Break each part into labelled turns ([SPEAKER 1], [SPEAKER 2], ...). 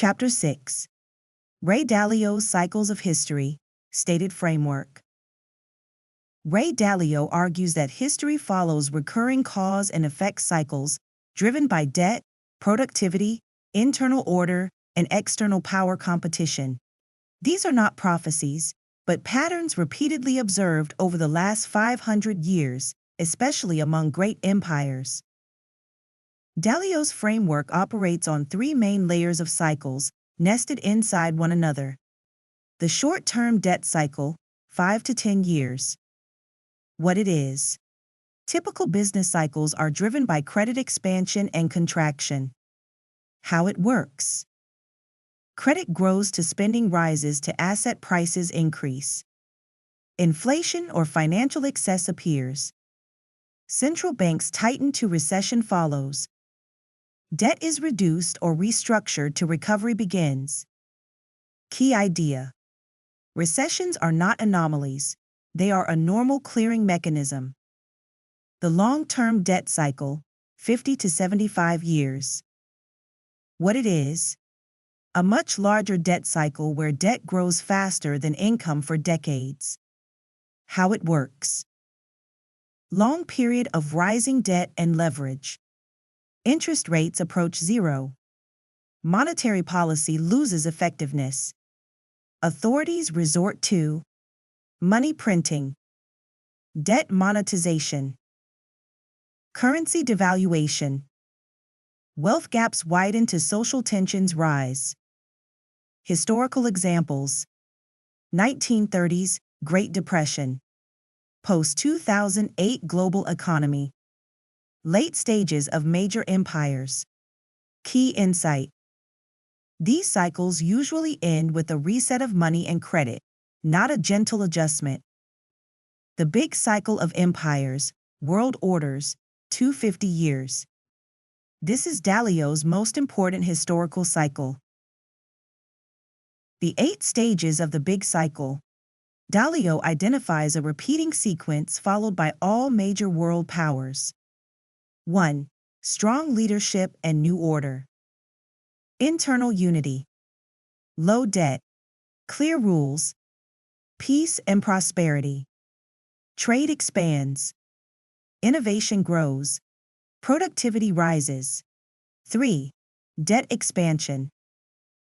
[SPEAKER 1] Chapter 6. Ray Dalio's Cycles of History, Stated Framework. Ray Dalio argues that history follows recurring cause and effect cycles driven by debt, productivity, internal order, and external power competition. These are not prophecies, but patterns repeatedly observed over the last 500 years, especially among great empires. Dalio's framework operates on three main layers of cycles, nested inside one another. The short-term debt cycle, 5 to 10 years. What it is. Typical business cycles are driven by credit expansion and contraction. How it works. Credit grows to spending rises to asset prices increase. Inflation or financial excess appears. Central banks tighten to recession follows. Debt is reduced or restructured to recovery begins. Key idea. Recessions are not anomalies, they are a normal clearing mechanism. The long-term debt cycle, 50 to 75 years. What it is. A much larger debt cycle where debt grows faster than income for decades. How it works. Long period of rising debt and leverage. Interest rates approach zero. Monetary policy loses effectiveness. Authorities resort to money printing, debt monetization, currency devaluation. Wealth gaps widen to social tensions rise. Historical examples. 1930s, Great Depression. Post-2008 global economy. Late stages of major empires. Key insight. These cycles usually end with a reset of money and credit, not a gentle adjustment. The big cycle of empires, world orders, 250 years. This is Dalio's most important historical cycle. The 8 stages of the big cycle. Dalio identifies a repeating sequence followed by all major world powers. 1. Strong leadership and new order. Internal unity. Low debt. Clear rules. Peace and prosperity. Trade expands. Innovation grows. Productivity rises. 3. Debt expansion.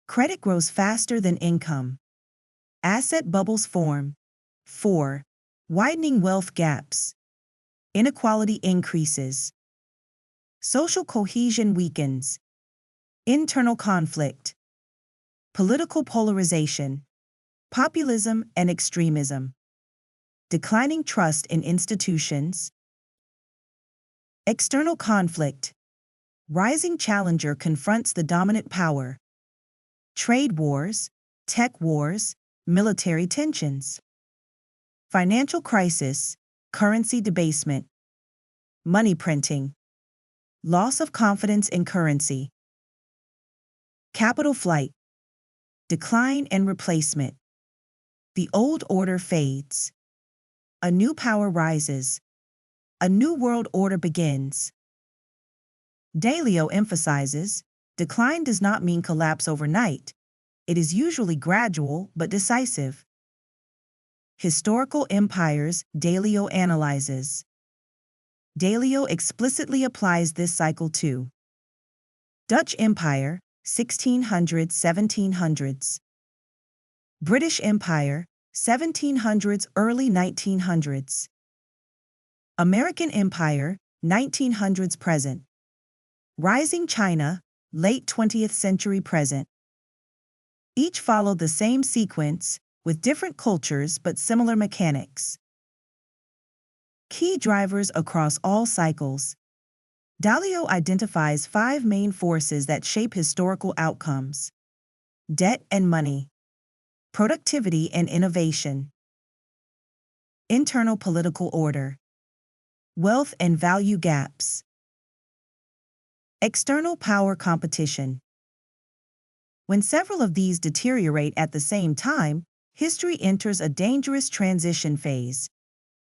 [SPEAKER 1] Credit grows faster than income. Asset bubbles form. 4. Widening wealth gaps. Inequality increases. Social cohesion weakens. Internal conflict. Political polarization. Populism and extremism. Declining trust in institutions. External conflict. Rising challenger confronts the dominant power. Trade wars, tech wars, military tensions. Financial crisis, currency debasement. Money printing. Loss of confidence in currency. Capital flight. Decline and replacement. The old order fades. A new power rises. A new world order begins. Dalio emphasizes, decline does not mean collapse overnight. It is usually gradual but decisive. Historical empires, Dalio analyzes. Dalio explicitly applies this cycle to Dutch Empire, 1600s–1700s. British Empire, 1700s, early 1900s. American Empire, 1900s present. Rising China, late 20th century present. Each followed the same sequence, with different cultures but similar mechanics. Key drivers across all cycles. Dalio identifies 5 main forces that shape historical outcomes. Debt and money. Productivity and innovation. Internal political order. Wealth and value gaps. External power competition. When several of these deteriorate at the same time, history enters a dangerous transition phase.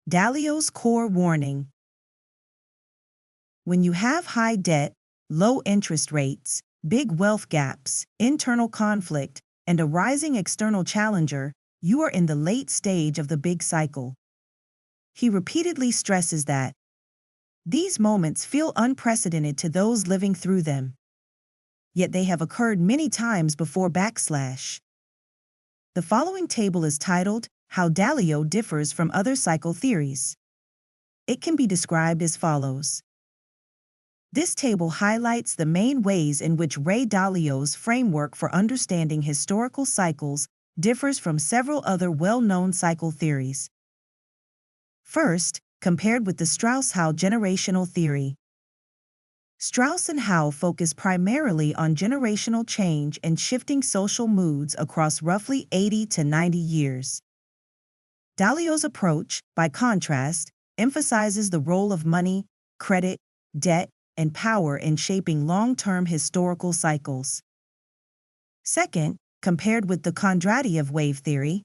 [SPEAKER 1] Dalio's core warning. When you have high debt, low interest rates, big wealth gaps, internal conflict, and a rising external challenger, you are in the late stage of the big cycle. He repeatedly stresses that these moments feel unprecedented to those living through them. Yet they have occurred many times before backslash. The following table is titled, How Dalio Differs from Other Cycle Theories. It can be described as follows. This table highlights the main ways in which Ray Dalio's framework for understanding historical cycles differs from several other well-known cycle theories. First, compared with the Strauss-Howe generational theory. Strauss and Howe focus primarily on generational change and shifting social moods across roughly 80 to 90 years. Dalio's approach, by contrast, emphasizes the role of money, credit, debt, and power in shaping long-term historical cycles. Second, compared with the Kondratiev wave theory.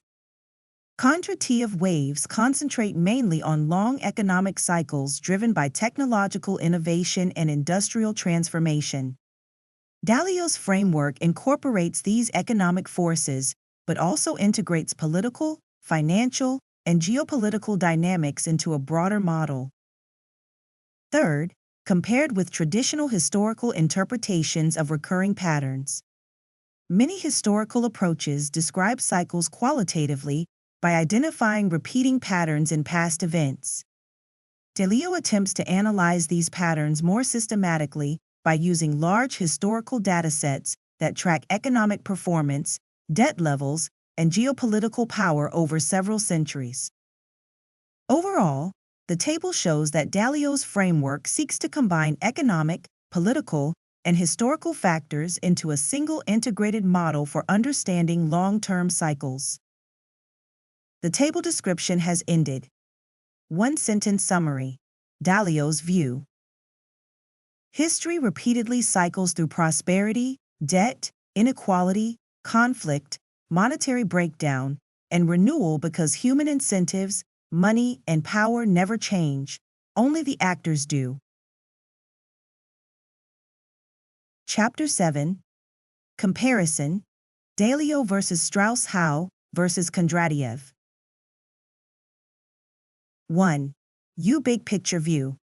[SPEAKER 1] Kondratiev waves concentrate mainly on long economic cycles driven by technological innovation and industrial transformation. Dalios' framework incorporates these economic forces, but also integrates political, financial, and geopolitical dynamics into a broader model. Third, compared with traditional historical interpretations of recurring patterns. Many historical approaches describe cycles qualitatively by identifying repeating patterns in past events. Dalio attempts to analyze these patterns more systematically by using large historical datasets that track economic performance, debt levels, and geopolitical power over several centuries. Overall, the table shows that Dalio's framework seeks to combine economic, political, and historical factors into a single integrated model for understanding long-term cycles. The table description has ended. One-sentence summary. Dalio's view. History repeatedly cycles through prosperity, debt, inequality, conflict, monetary breakdown, and renewal because human incentives, money, and power never change, only the actors do. Chapter 7. Comparison. Dalio versus Strauss-Howe versus Kondratiev. 1. U Big Picture View.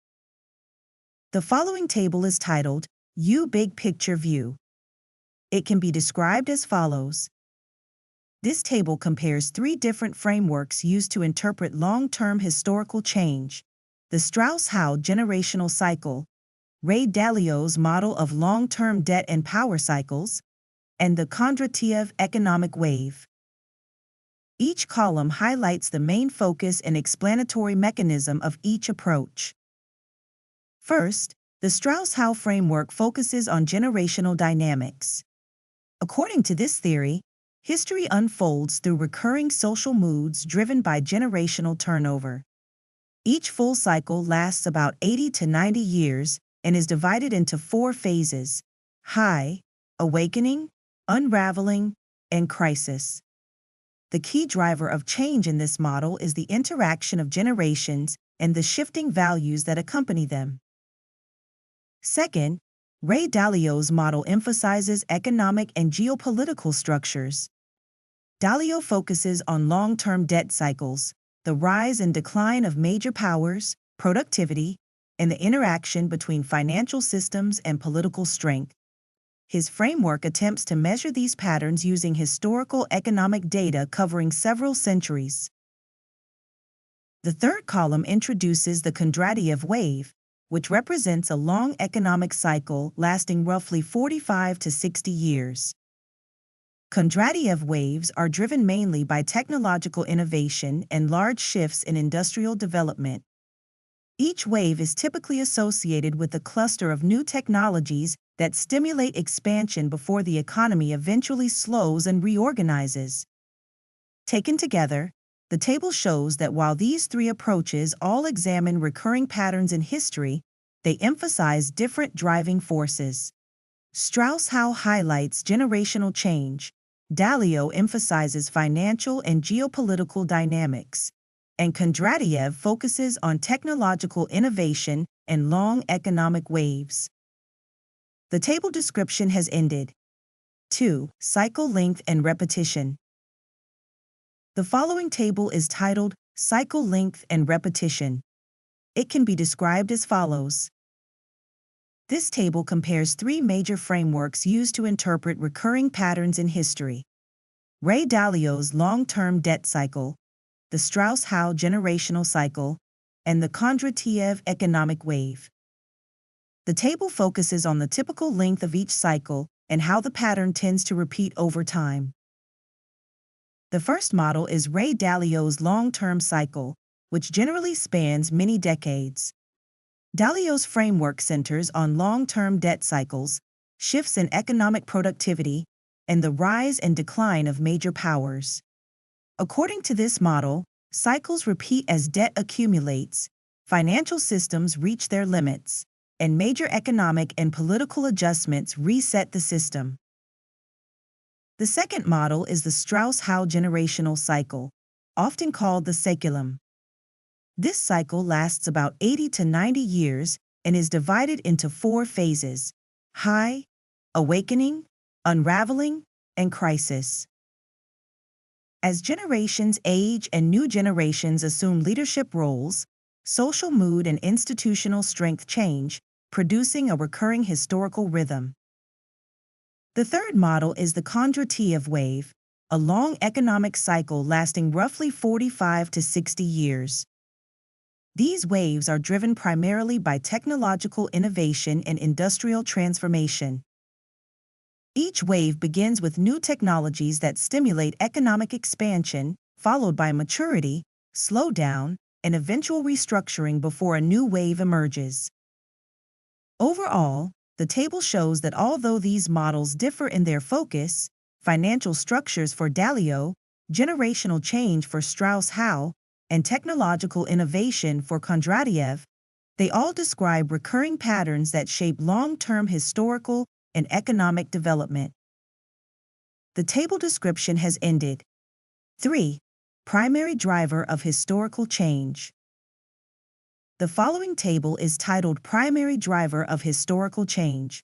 [SPEAKER 1] The following table is titled, U Big Picture View. It can be described as follows. This table compares three different frameworks used to interpret long-term historical change: the Strauss-Howe generational cycle, Ray Dalio's model of long-term debt and power cycles, and the Kondratiev economic wave. Each column highlights the main focus and explanatory mechanism of each approach. First, the Strauss-Howe framework focuses on generational dynamics. According to this theory, history unfolds through recurring social moods driven by generational turnover. Each full cycle lasts about 80 to 90 years and is divided into four phases: high, awakening, unraveling, and crisis. The key driver of change in this model is the interaction of generations and the shifting values that accompany them. Second, Ray Dalio's model emphasizes economic and geopolitical structures. Dalio focuses on long-term debt cycles, the rise and decline of major powers, productivity, and the interaction between financial systems and political strength. His framework attempts to measure these patterns using historical economic data covering several centuries. The third column introduces the Kondratiev wave, which represents a long economic cycle lasting roughly 45 to 60 years. Kondratiev waves are driven mainly by technological innovation and large shifts in industrial development. Each wave is typically associated with a cluster of new technologies that stimulate expansion before the economy eventually slows and reorganizes. Taken together, the table shows that while these three approaches all examine recurring patterns in history, they emphasize different driving forces. Strauss-Howe highlights generational change, Dalio emphasizes financial and geopolitical dynamics, and Kondratiev focuses on technological innovation and long economic waves. The table description has ended. 2. Cycle length and repetition. The following table is titled Cycle Length and Repetition. It can be described as follows. This table compares three major frameworks used to interpret recurring patterns in history. Ray Dalio's long-term debt cycle, the Strauss-Howe generational cycle, and the Kondratiev economic wave. The table focuses on the typical length of each cycle and how the pattern tends to repeat over time. The first model is Ray Dalio's long-term cycle, which generally spans many decades. Dalio's framework centers on long-term debt cycles, shifts in economic productivity, and the rise and decline of major powers. According to this model, cycles repeat as debt accumulates, financial systems reach their limits, and major economic and political adjustments reset the system. The second model is the Strauss-Howe generational cycle, often called the saeculum. This cycle lasts about 80 to 90 years and is divided into four phases: high, awakening, unraveling, and crisis. As generations age and new generations assume leadership roles, social mood and institutional strength change, producing a recurring historical rhythm. The third model is the Kondratiev wave, a long economic cycle lasting roughly 45 to 60 years. These waves are driven primarily by technological innovation and industrial transformation. Each wave begins with new technologies that stimulate economic expansion, followed by maturity, slowdown, and eventual restructuring before a new wave emerges. Overall, the table shows that although these models differ in their focus, financial structures for Dalio, generational change for Strauss-Howe, and technological innovation for Kondratiev, they all describe recurring patterns that shape long-term historical and economic development. The table description has ended. 3. Primary driver of historical change. The following table is titled Primary Driver of Historical Change.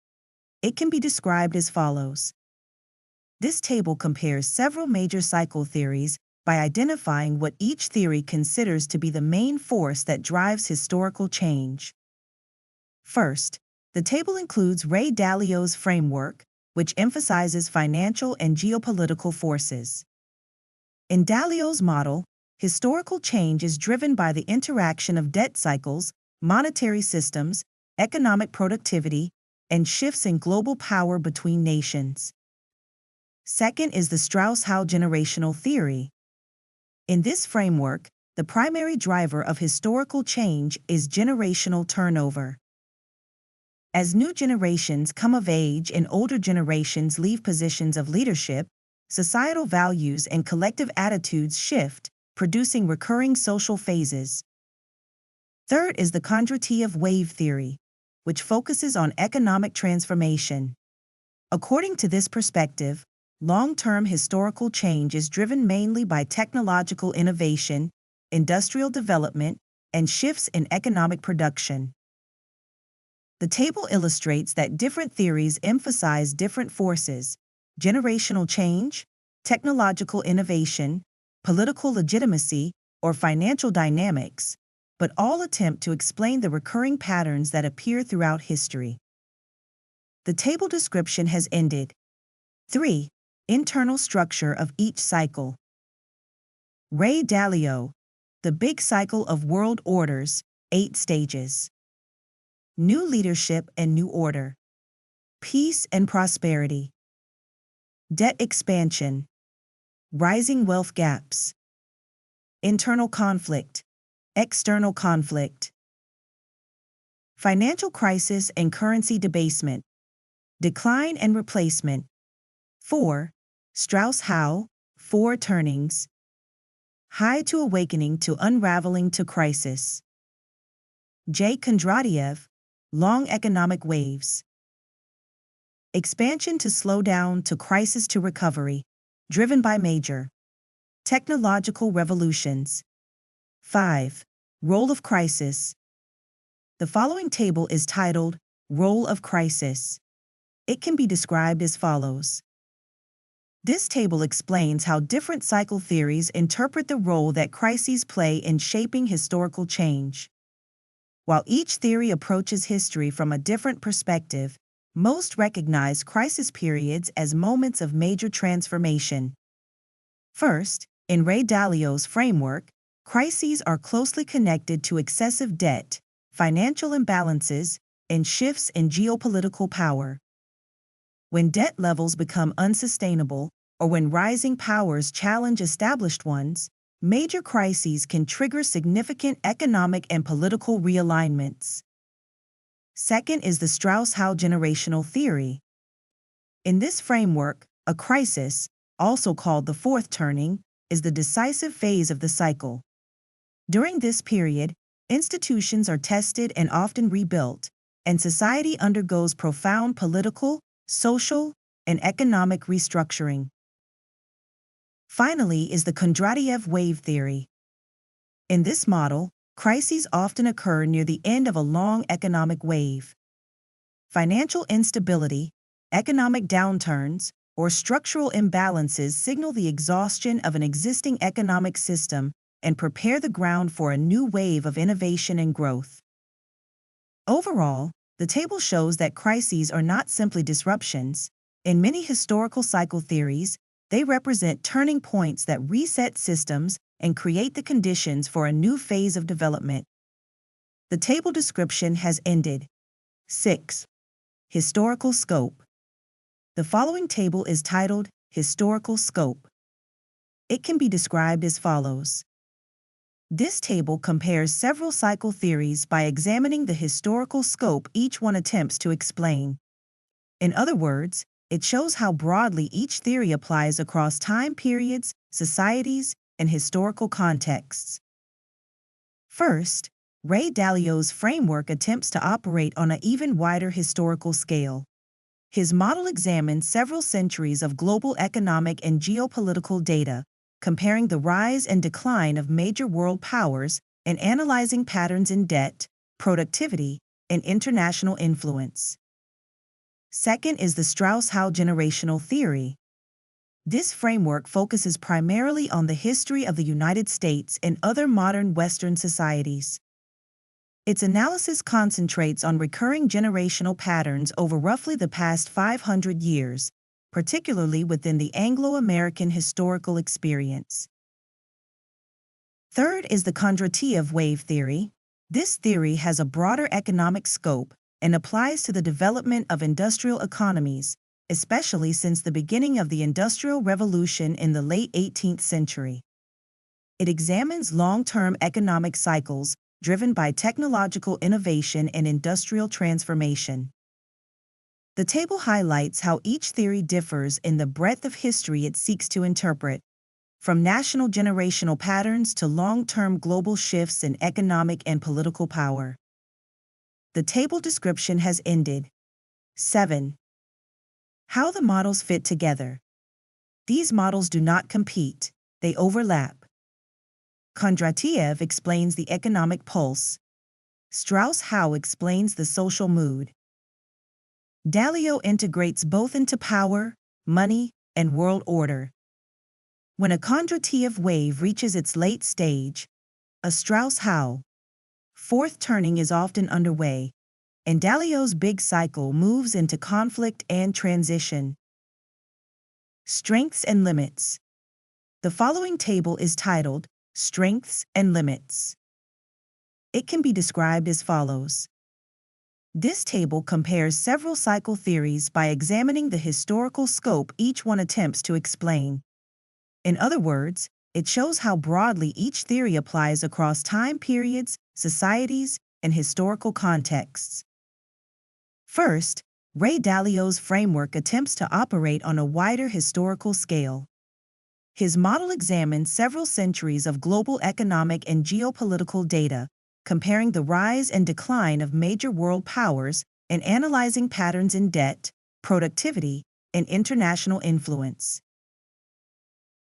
[SPEAKER 1] It can be described as follows. This table compares several major cycle theories by identifying what each theory considers to be the main force that drives historical change. First, the table includes Ray Dalio's framework, which emphasizes financial and geopolitical forces. In Dalio's model, historical change is driven by the interaction of debt cycles, monetary systems, economic productivity, and shifts in global power between nations. Second is the Strauss-Howe generational theory. In this framework, the primary driver of historical change is generational turnover. As new generations come of age and older generations leave positions of leadership, societal values and collective attitudes shift, producing recurring social phases. Third is the Kondratiev wave theory, which focuses on economic transformation. According to this perspective, long-term historical change is driven mainly by technological innovation, industrial development, and shifts in economic production. The table illustrates that different theories emphasize different forces: generational change, technological innovation, political legitimacy, or financial dynamics, but all attempt to explain the recurring patterns that appear throughout history. The table description has ended. 3. Internal structure of each cycle. Ray Dalio, The Big Cycle of World Orders, 8 Stages. New Leadership and New Order. Peace and Prosperity. Debt Expansion. Rising Wealth Gaps. Internal Conflict. External Conflict. Financial Crisis and Currency Debasement. Decline and Replacement. 4. Strauss-Howe, 4 Turnings. High to Awakening to Unraveling to Crisis. J. Kondratiev, Long Economic Waves. Expansion to Slowdown to Crisis to Recovery, driven by major technological revolutions. 5. Role of Crisis. The following table is titled Role of Crisis. It can be described as follows. This table explains how different cycle theories interpret the role that crises play in shaping historical change. While each theory approaches history from a different perspective, most recognize crisis periods as moments of major transformation. First, in Ray Dalio's framework, crises are closely connected to excessive debt, financial imbalances, and shifts in geopolitical power. When debt levels become unsustainable, or when rising powers challenge established ones, major crises can trigger significant economic and political realignments. Second is the Strauss-Howe generational theory. In this framework, a crisis, also called the fourth turning, is the decisive phase of the cycle. During this period, institutions are tested and often rebuilt, and society undergoes profound political, social, and economic restructuring. Finally is the Kondratiev wave theory. In this model, crises often occur near the end of a long economic wave. Financial instability, economic downturns, or structural imbalances signal the exhaustion of an existing economic system and prepare the ground for a new wave of innovation and growth. Overall, the table shows that crises are not simply disruptions. In many historical cycle theories, they represent turning points that reset systems and create the conditions for a new phase of development. The table description has ended. 6. Historical scope. The following table is titled Historical Scope. It can be described as follows. This table compares several cycle theories by examining the historical scope each one attempts to explain. In other words, it shows how broadly each theory applies across time periods, societies, and historical contexts. First, Ray Dalio's framework attempts to operate on an even wider historical scale. His model examines several centuries of global economic and geopolitical data, comparing the rise and decline of major world powers and analyzing patterns in debt, productivity, and international influence. Second is the Strauss-Howe generational theory. This framework focuses primarily on the history of the United States and other modern Western societies. Its analysis concentrates on recurring generational patterns over roughly the past 500 years, particularly within the Anglo-American historical experience. Third is the Kondratiev wave theory. This theory has a broader economic scope and applies to the development of industrial economies, especially since the beginning of the Industrial Revolution in the late 18th century. It examines long-term economic cycles driven by technological innovation and industrial transformation. The table highlights how each theory differs in the breadth of history it seeks to interpret, from national generational patterns to long-term global shifts in economic and political power. The table description has ended. 7. How the models fit together. These models do not compete, they overlap. Kondratiev explains the economic pulse. Strauss-Howe explains the social mood. Dalio integrates both into power, money, and world order. When a Kondratiev wave reaches its late stage, a Strauss-Howe fourth turning is often underway, and Dalio's big cycle moves into conflict and transition. Strengths and limits. The following table is titled Strengths and Limits. It can be described as follows. This table compares several cycle theories by examining the historical scope each one attempts to explain. In other words, it shows how broadly each theory applies across time periods, societies, and historical contexts. First, Ray Dalio's framework attempts to operate on a wider historical scale. His model examines several centuries of global economic and geopolitical data, comparing the rise and decline of major world powers and analyzing patterns in debt, productivity, and international influence.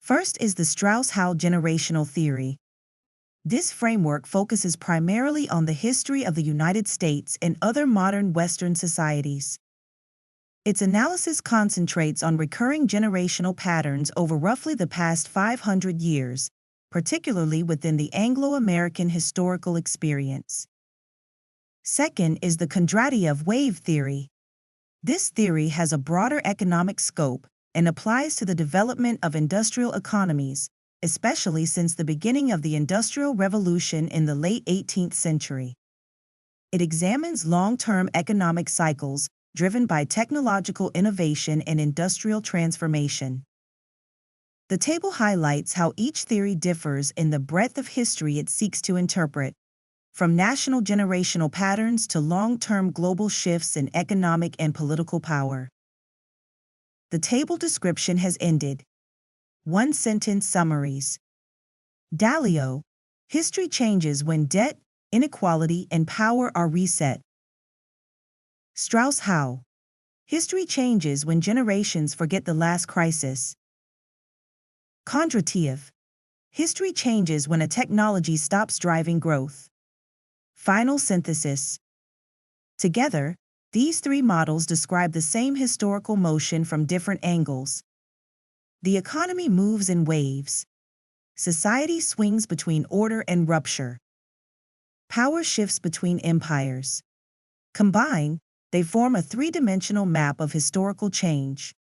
[SPEAKER 1] First is the Strauss-Howe generational theory. This framework focuses primarily on the history of the United States and other modern Western societies. Its analysis concentrates on recurring generational patterns over roughly the past 500 years, particularly within the Anglo-American historical experience. Second is the Kondratiev wave theory. This theory has a broader economic scope and applies to the development of industrial economies, especially since the beginning of the Industrial Revolution in the late 18th century. It examines long-term economic cycles driven by technological innovation and industrial transformation. The table highlights how each theory differs in the breadth of history it seeks to interpret, from national generational patterns to long-term global shifts in economic and political power. The table description has ended. One-sentence summaries. Dalio: history changes when debt, inequality, and power are reset. Strauss: Howe: history changes when generations forget the last crisis. Kondratiev: history changes when a technology stops driving growth. Final synthesis. Together, these three models describe the same historical motion from different angles. The economy moves in waves. Society swings between order and rupture. Power shifts between empires. Combined, they form a three-dimensional map of historical change.